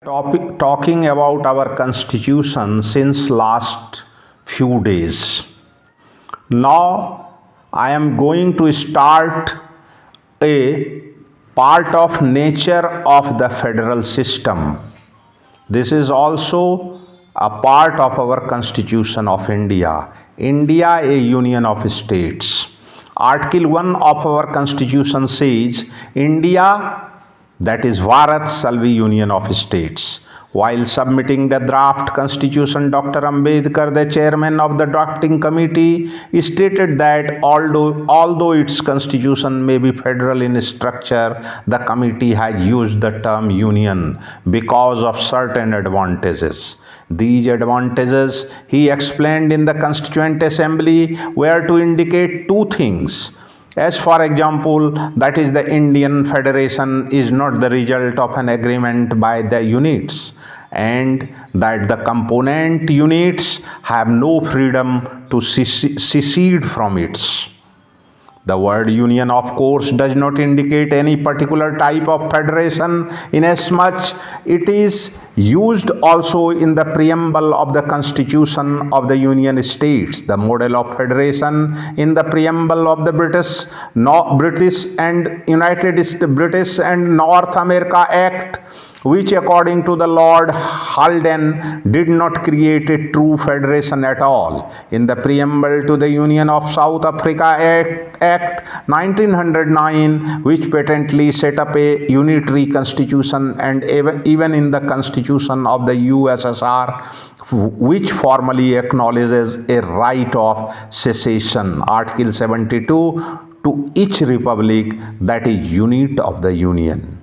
Talking about our constitution since last few days. Now I am going to start a part of nature of the federal system. This is also a part of our constitution of India. India, a union of states. Article 1 of our constitution says India, that is Bharat, shall be union of states. While submitting the draft constitution, Dr. Ambedkar, the chairman of the drafting committee, stated that although its constitution may be federal in structure, the committee has used the term union because of certain advantages. These advantages, he explained in the Constituent Assembly, were to indicate two things. As for example, that is the Indian Federation is not the result of an agreement by the units, and that the component units have no freedom to secede from it. The word union, of course, does not indicate any particular type of federation, inasmuch it is used also in the preamble of the Constitution of the Union States, the model of federation in the preamble of the British and North America Act, which according to the Lord Halden did not create a true federation at all. In the preamble to the Union of South Africa Act 1909, which patently set up a unitary constitution, and even in the Constitution of the USSR, which formally acknowledges a right of secession, Article 72, to each republic that is unit of the Union.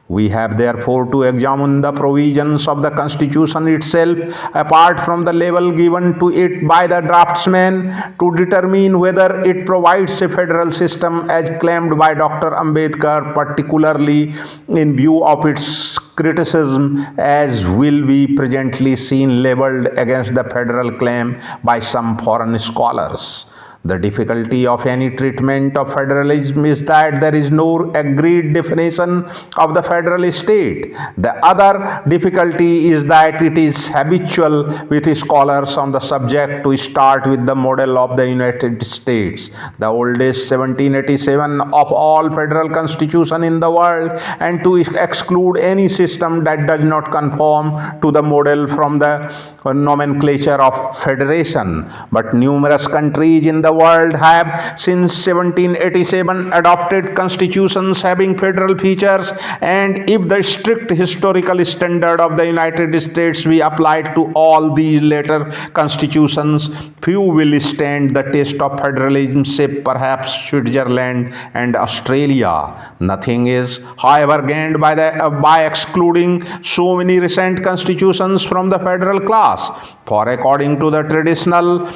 We have therefore to examine the provisions of the Constitution itself, apart from the label given to it by the draftsman, to determine whether it provides a federal system as claimed by Dr. Ambedkar, particularly in view of its criticism, as will be presently seen labeled against the federal claim by some foreign scholars. The difficulty of any treatment of federalism is that there is no agreed definition of the federal state. The other difficulty is that it is habitual with scholars on the subject to start with the model of the United States, the oldest 1787 of all federal constitutions in the world, and to exclude any system that does not conform to the model from the nomenclature of federation. But numerous countries in the world have since 1787 adopted constitutions having federal features, and if the strict historical standard of the United States be applied to all these later constitutions, few will stand the test of federalism save perhaps Switzerland and Australia. Nothing is, however, gained by excluding so many recent constitutions from the federal class, for according to the traditional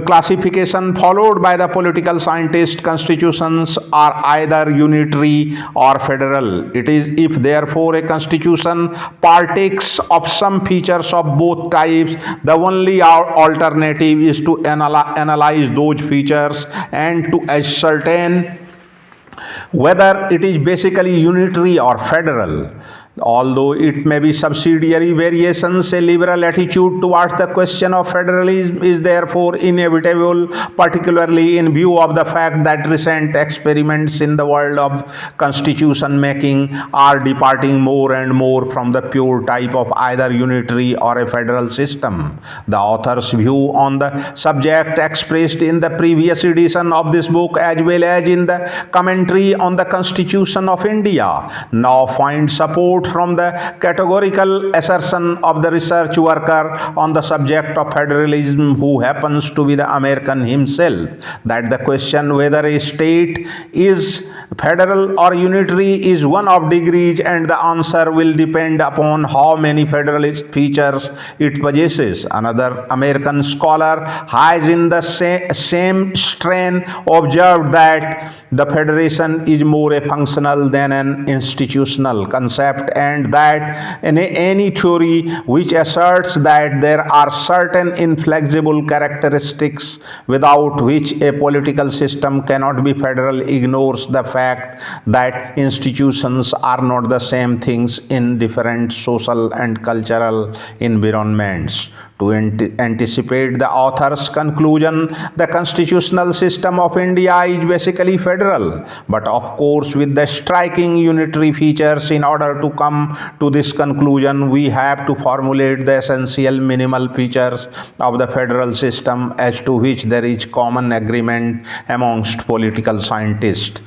classification followed by the political scientists, constitutions are either unitary or federal. It is if therefore a constitution partakes of some features of both types, the only alternative is to analyze those features and to ascertain whether it is basically unitary or federal. Although it may be subsidiary variations, a liberal attitude towards the question of federalism is therefore inevitable, particularly in view of the fact that recent experiments in the world of constitution making are departing more and more from the pure type of either unitary or a federal system. The author's view on the subject, expressed in the previous edition of this book as well as in the commentary on the Constitution of India, now finds support from the categorical assertion of the research worker on the subject of federalism, who happens to be the American himself, that the question whether a state is federal or unitary is one of degrees, and the answer will depend upon how many federalist features it possesses. Another American scholar has in the same strain observed that the federation is more a functional than an institutional concept, and that any theory which asserts that there are certain inflexible characteristics without which a political system cannot be federal ignores the fact that institutions are not the same things in different social and cultural environments. To anticipate the author's conclusion, the constitutional system of India is basically federal, but of course with the striking unitary features. In order to come to this conclusion, we have to formulate the essential minimal features of the federal system as to which there is common agreement amongst political scientists.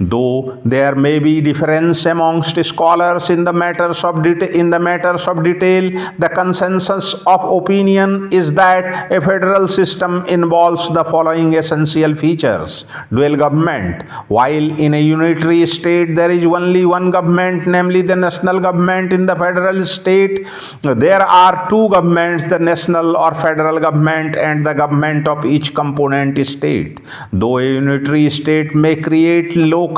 Though there may be difference amongst scholars in the matters of detail, the consensus of opinion is that a federal system involves the following essential features: dual government. While in a unitary state there is only one government, namely the national government, in the federal state there are two governments, the national or federal government and the government of each component state. Though a unitary state may create local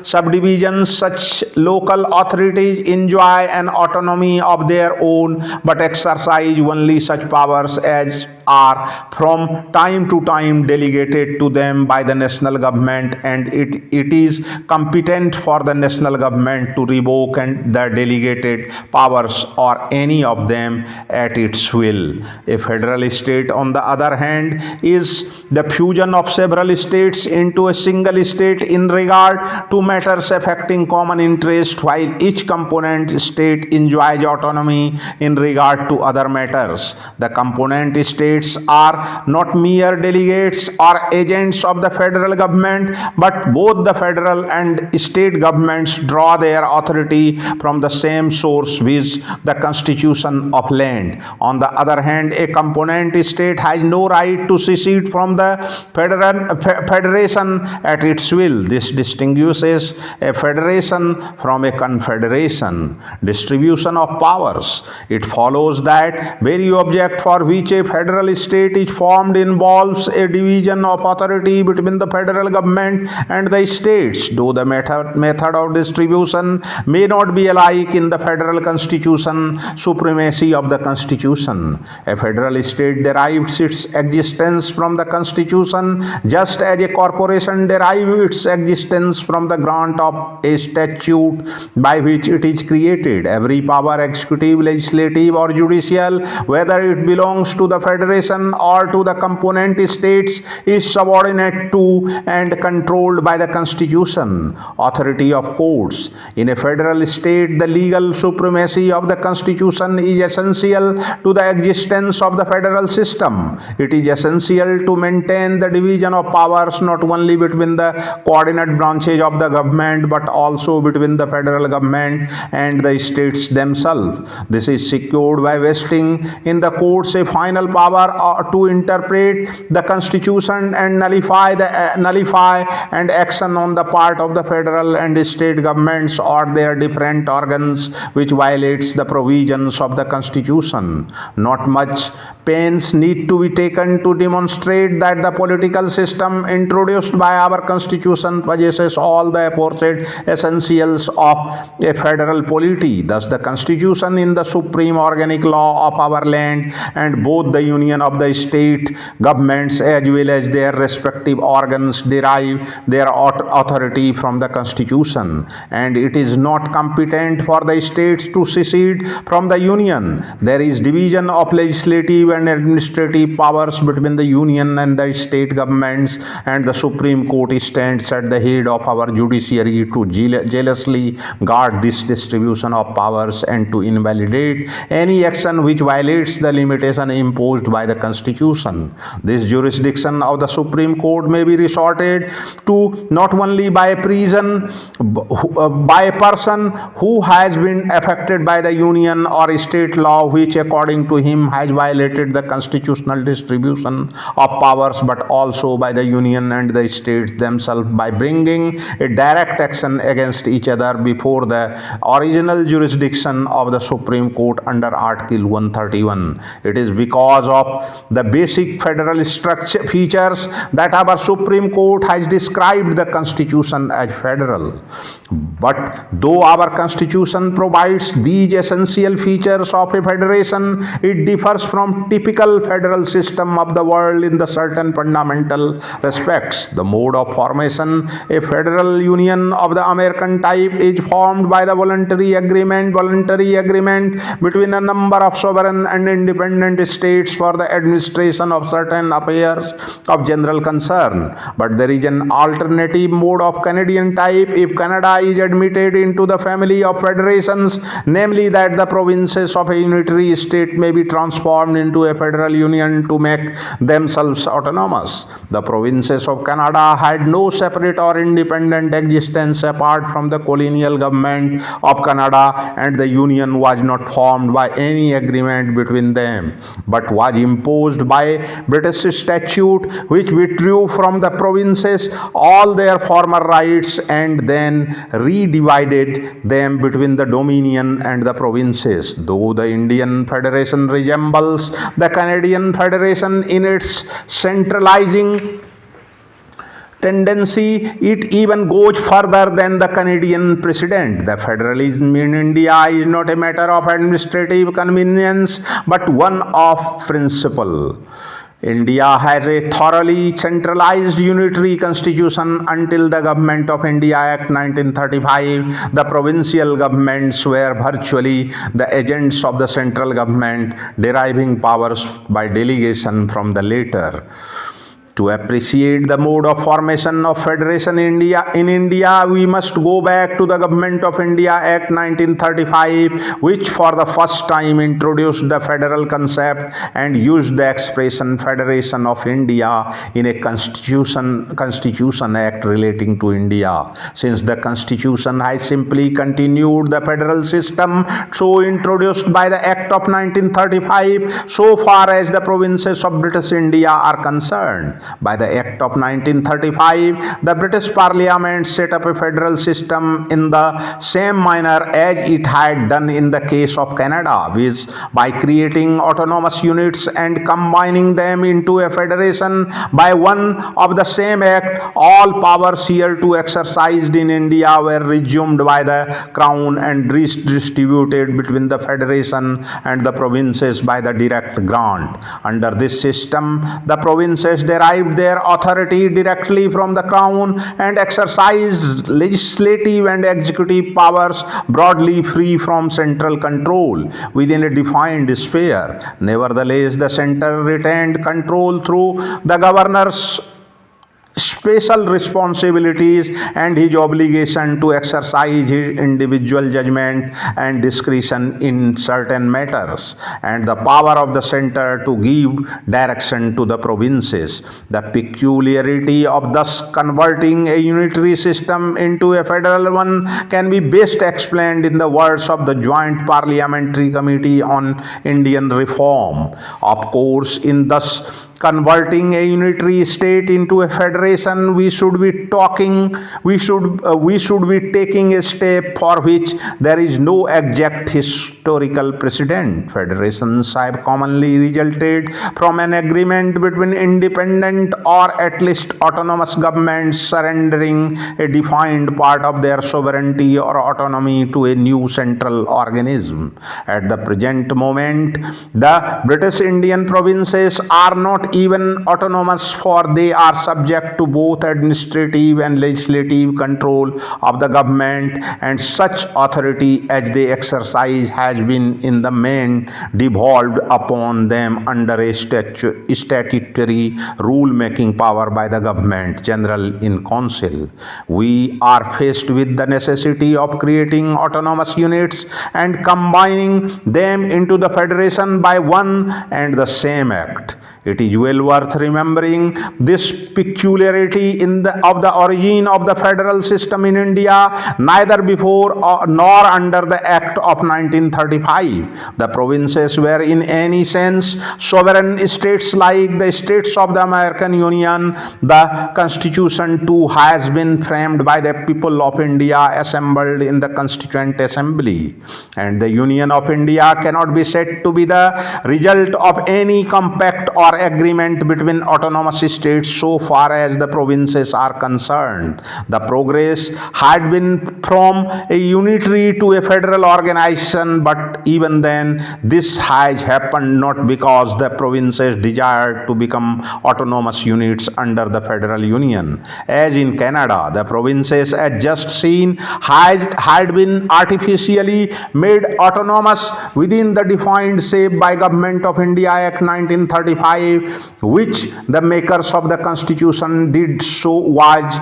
subdivisions, such local authorities enjoy an autonomy of their own but exercise only such powers as are from time to time delegated to them by the national government, and it is competent for the national government to revoke and the delegated powers or any of them at its will. A federal state, on the other hand, is the fusion of several states into a single state in regard to matters affecting common interest, while each component state enjoys autonomy in regard to other matters. The component states are not mere delegates or agents of the federal government, but both the federal and state governments draw their authority from the same source, viz. The constitution of land. On the other hand, a component state has no right to secede from the federation at its will. This distinguishes a federation from a confederation. Distribution of powers. It follows that very object for which a federal state is formed involves a division of authority between the federal government and the states. Though the method of distribution may not be alike in the federal constitution, supremacy of the constitution. A federal state derives its existence from the constitution, just as a corporation derives its existence from the grant of a statute by which it is created. Every power, executive, legislative or judicial, whether it belongs to the federation or to the component states, is subordinate to and controlled by the constitution. Authority of courts. In a federal state, the legal supremacy of the constitution is essential to the existence of the federal system. It is essential to maintain the division of powers not only between the coordinate branches of the government but also between the federal government and the states themselves. This is secured by vesting in the courts a final power to interpret the constitution and nullify and action on the part of the federal and state governments or their different organs which violates the provisions of the constitution. Not much pains need to be taken to demonstrate that the political system introduced by our constitution possesses all the aforesaid essentials of a federal polity. Thus the constitution is the supreme organic law of our land, and both the union of the state governments as well as their respective organs derive their authority from the constitution, and it is not competent for the states to secede from the union. There is division of legislative and administrative powers between the union and the state governments, and the Supreme Court stands at the head of our judiciary to jealously guard this distribution of powers and to invalidate any action which violates the limitation imposed by the constitution. This jurisdiction of the Supreme Court may be resorted to not only by a person who has been affected by the union or state law which according to him has violated the constitutional distribution of powers, but also by the union and the states themselves by bringing taking a direct action against each other before the original jurisdiction of the Supreme Court under Article 131. It is because of the basic federal structure features that our Supreme Court has described the Constitution as federal. But though our Constitution provides these essential features of a federation, it differs from typical federal system of the world in the certain fundamental respects. The mode of formation, a federal union of the American type, is formed by the voluntary agreement between a number of sovereign and independent states for the administration of certain affairs of general concern. But there is an alternative mode of Canadian type if Canada is admitted into the family of federations, namely that the provinces of a unitary state may be transformed into a federal union to make themselves autonomous. The provinces of Canada had no separate or independent existence apart from the colonial government of Canada, and the union was not formed by any agreement between them, but was imposed by British statute, which withdrew from the provinces all their former rights and then redivided them between the Dominion and the provinces. Though the Indian Federation resembles the Canadian Federation in its centralizing tendency, it even goes further than the Canadian precedent. The federalism in India is not a matter of administrative convenience, but one of principle. India has a thoroughly centralized unitary constitution until the Government of India Act 1935. The provincial governments were virtually the agents of the central government, deriving powers by delegation from the latter. To appreciate the mode of formation of federation in India, we must go back to the Government of India Act 1935, which for the first time introduced the federal concept and used the expression Federation of India in a Constitution Act relating to India. Since the Constitution has simply continued the federal system so introduced by the Act of 1935, so far as the provinces of British India are concerned. By the Act of 1935, the British Parliament set up a federal system in the same manner as it had done in the case of Canada, viz. By creating autonomous units and combining them into a federation by one of the same act. All powers hereto exercised in India were resumed by the Crown and redistributed between the federation and the provinces by the direct grant. Under this system, the provinces derived their authority directly from the Crown and exercised legislative and executive powers broadly free from central control within a defined sphere. Nevertheless, the center retained control through the governor's special responsibilities and his obligation to exercise his individual judgment and discretion in certain matters, and the power of the center to give direction to the provinces. The peculiarity of thus converting a unitary system into a federal one can be best explained in the words of the Joint Parliamentary Committee on Indian Reform. Of course, in thus converting a unitary state into a federation, we should be taking a step for which there is no exact historical precedent. Federations have commonly resulted from an agreement between independent or at least autonomous governments surrendering a defined part of their sovereignty or autonomy to a new central organism. At the present moment, the British Indian provinces are not even autonomous, for they are subject to both administrative and legislative control of the government, and such authority as they exercise has been in the main devolved upon them under a statutory rule-making power by the Government General in Council. We are faced with the necessity of creating autonomous units and combining them into the federation by one and the same act. It is well worth remembering this peculiarity of the origin of the federal system in India. Neither before nor under the Act of 1935 the provinces were in any sense sovereign states like the states of the American Union. The Constitution too has been framed by the people of India assembled in the Constituent Assembly, and the Union of India cannot be said to be the result of any compact or agreement between autonomous states so far as the provinces are concerned. The progress had been from a unitary to a federal organization, but even then this has happened not because the provinces desired to become autonomous units under the federal union. As in Canada, the provinces, as just seen, had been artificially made autonomous within the defined shape by Government of India Act 1935, which the makers of the Constitution did so was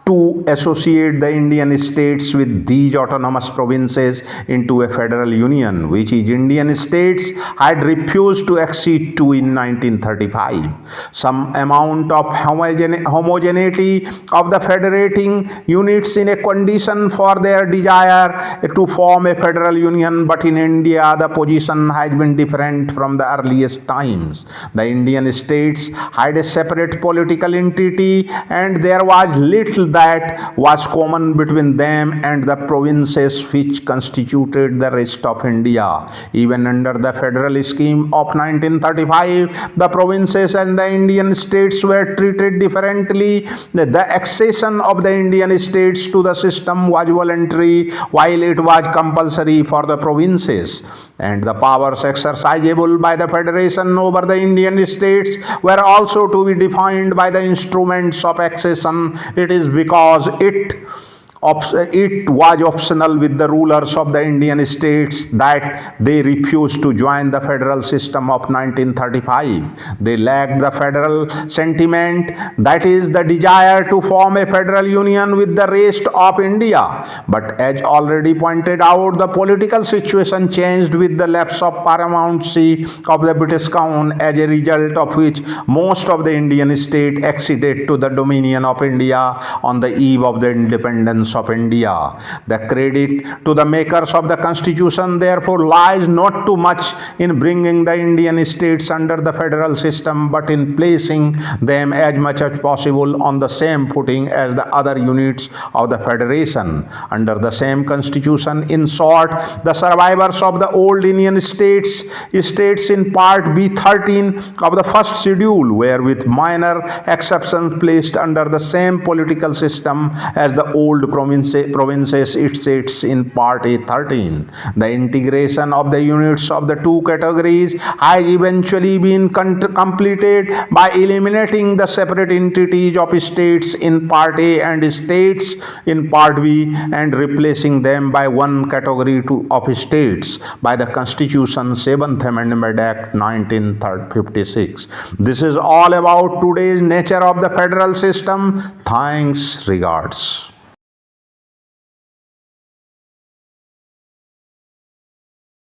to associate the Indian states with these autonomous provinces into a federal union, which each Indian states had refused to accede to in 1935. Some amount of homogeneity of the federating units in a condition for their desire to form a federal union, but in India the position has been different from the earliest times. The Indian states had a separate political entity, and there was little that was common between them and the provinces which constituted the rest of India. Even under the federal scheme of 1935, the provinces and the Indian states were treated differently. The accession of the Indian states to the system was voluntary, while it was compulsory for the provinces, and the powers exercisable by the federation over the Indian states were also to be defined by the instruments of accession. It is because it was optional with the rulers of the Indian states that they refused to join the federal system of 1935. They lacked the federal sentiment, that is, the desire to form a federal union with the rest of India. But as already pointed out, the political situation changed with the lapse of paramountcy of the British Crown, as a result of which most of the Indian states acceded to the dominion of India on the eve of the independence of India. The credit to the makers of the Constitution therefore lies not too much in bringing the Indian states under the federal system, but in placing them as much as possible on the same footing as the other units of the federation under the same Constitution. In short, the survivors of the old Indian states in Part B13 of the first schedule were, with minor exceptions, placed under the same political system as the old provinces states in Part A13. The integration of the units of the two categories has eventually been completed by eliminating the separate entities of states in Part A and states in Part B, and replacing them by one category of states by the Constitution 7th Amendment Act 1956. This is all about today's nature of the federal system. Thanks, regards.